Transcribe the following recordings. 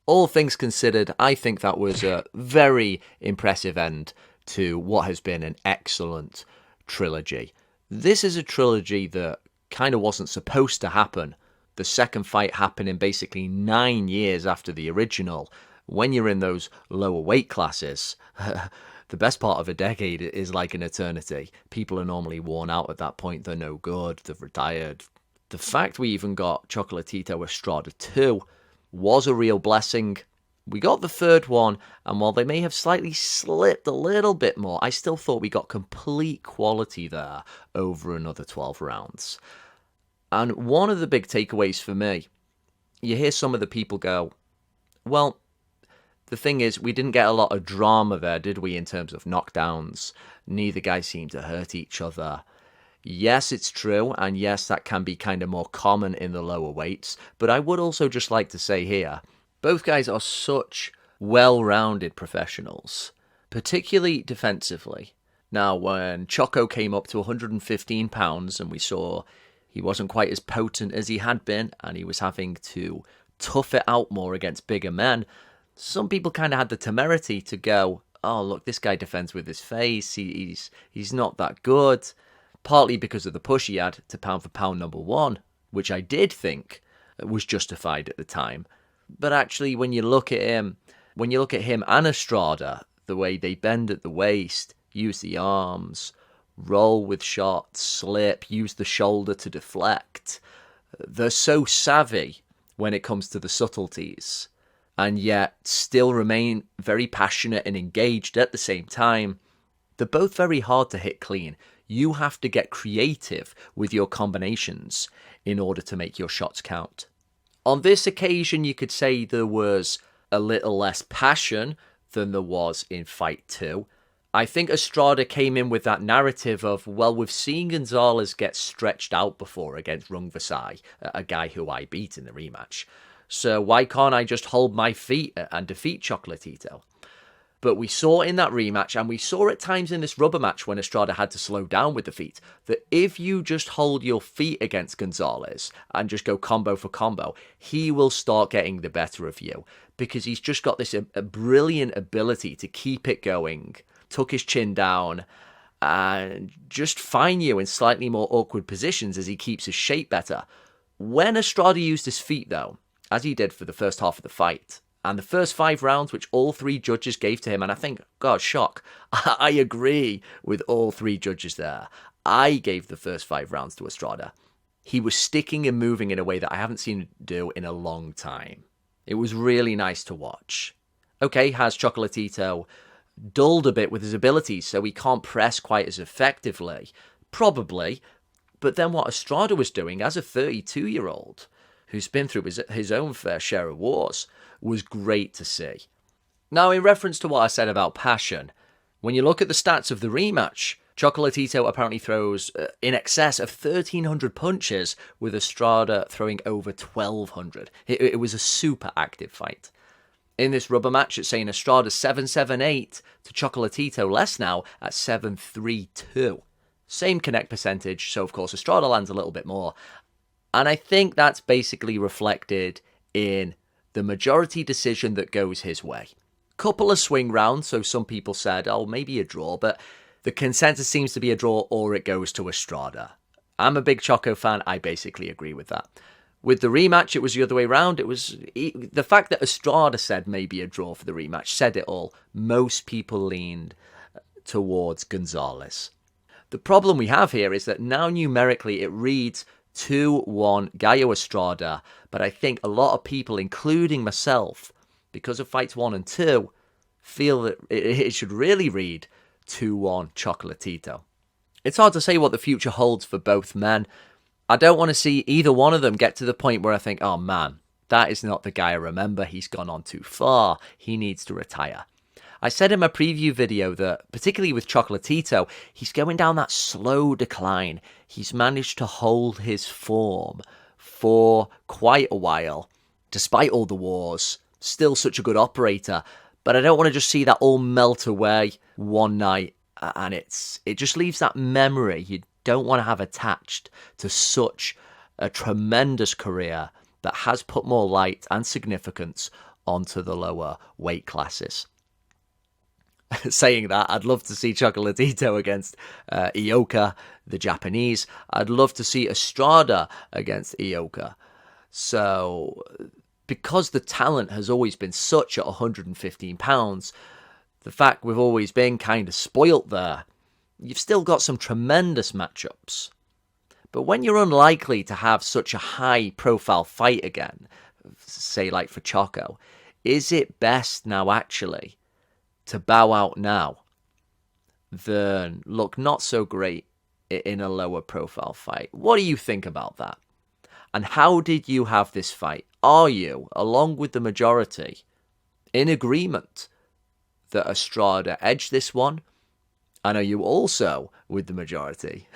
all things considered, I think that was a very impressive end to what has been an excellent trilogy. This is a trilogy that kind of wasn't supposed to happen. The second fight happening basically 9 years after the original. When you're in those lower weight classes, the best part of a decade is like an eternity. People are normally worn out at that point. They're no good. They've retired. The fact we even got Chocolatito Estrada 2 was a real blessing. We got the third one, and while they may have slightly slipped a little bit more, I still thought we got complete quality there over another 12 rounds. And one of the big takeaways for me, you hear some of the people go, well, the thing is, we didn't get a lot of drama there, did we, in terms of knockdowns? Neither guy seemed to hurt each other. Yes, it's true, and yes, that can be kind of more common in the lower weights, but I would also just like to say here, both guys are such well-rounded professionals, particularly defensively. Now, when Choco came up to 115 pounds and we saw he wasn't quite as potent as he had been, and he was having to tough it out more against bigger men, some people kind of had the temerity to go, oh, look, this guy defends with his face, he's not that good. Partly because of the push he had to pound for pound number one, which I did think was justified at the time. But actually, when you look at him and Estrada, the way they bend at the waist, use the arms, roll with shots, slip, use the shoulder to deflect, they're so savvy when it comes to the subtleties, and yet still remain very passionate and engaged at the same time. They're both very hard to hit clean. You have to get creative with your combinations in order to make your shots count. On this occasion, you could say there was a little less passion than there was in Fight 2. I think Estrada came in with that narrative of, well, we've seen Gonzalez get stretched out before against Rung Vasai, a guy who I beat in the rematch. So why can't I just hold my feet and defeat Chocolatito? But we saw in that rematch, and we saw at times in this rubber match when Estrada had to slow down with the feet, that if you just hold your feet against Gonzalez and just go combo for combo, he will start getting the better of you, because he's just got this a brilliant ability to keep it going, tuck his chin down, and just find you in slightly more awkward positions as he keeps his shape better. When Estrada used his feet, though, as he did for the first half of the fight, and the first 5 rounds, which all 3 judges gave to him, and I think, God, shock, I agree with all 3 judges there. I gave the first 5 rounds to Estrada. He was sticking and moving in a way that I haven't seen him do in a long time. It was really nice to watch. Okay, has Chocolatito dulled a bit with his abilities, so he can't press quite as effectively? Probably. But then what Estrada was doing as a 32-year-old, who's been through his own fair share of wars, was great to see. Now, in reference to what I said about passion, when you look at the stats of the rematch, Chocolatito apparently throws in excess of 1,300 punches, with Estrada throwing over 1,200. It was a super active fight. In this rubber match, it's saying Estrada 7-7-8 to Chocolatito less now at 7-3-2. Same connect percentage, so of course Estrada lands a little bit more. And I think that's basically reflected in the majority decision that goes his way. Couple of swing rounds, so some people said, oh, maybe a draw, but the consensus seems to be a draw or it goes to Estrada. I'm a big Choco fan, I basically agree with that. With the rematch, it was the other way around. It was the fact that Estrada said maybe a draw for the rematch said it all. Most people leaned towards Gonzalez. The problem we have here is that now numerically it reads 2-1 Gallo Estrada, but I think a lot of people, including myself, because of fights 1 and 2, feel that it should really read 2-1 Chocolatito. It's hard to say what the future holds for both men. I don't want to see either one of them get to the point where I think, oh man, that is not the guy I remember, he's gone on too far, he needs to retire. I said in my preview video that, particularly with Chocolatito, he's going down that slow decline. He's managed to hold his form for quite a while, despite all the wars. Still such a good operator, but I don't want to just see that all melt away one night, and it just leaves that memory you don't want to have attached to such a tremendous career that has put more light and significance onto the lower weight classes. Saying that, I'd love to see Chocolatito against Ioka, the Japanese. I'd love to see Estrada against Ioka. So, because the talent has always been such at 115 pounds, the fact we've always been kind of spoilt there, you've still got some tremendous matchups. But when you're unlikely to have such a high-profile fight again, say like for Choco, is it best now actually to bow out now than look not so great in a lower profile fight? What do you think about that? And how did you have this fight? Are you, along with the majority, in agreement that Estrada edged this one? And are you also with the majority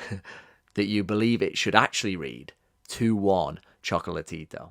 that you believe it should actually read 2-1 Chocolatito?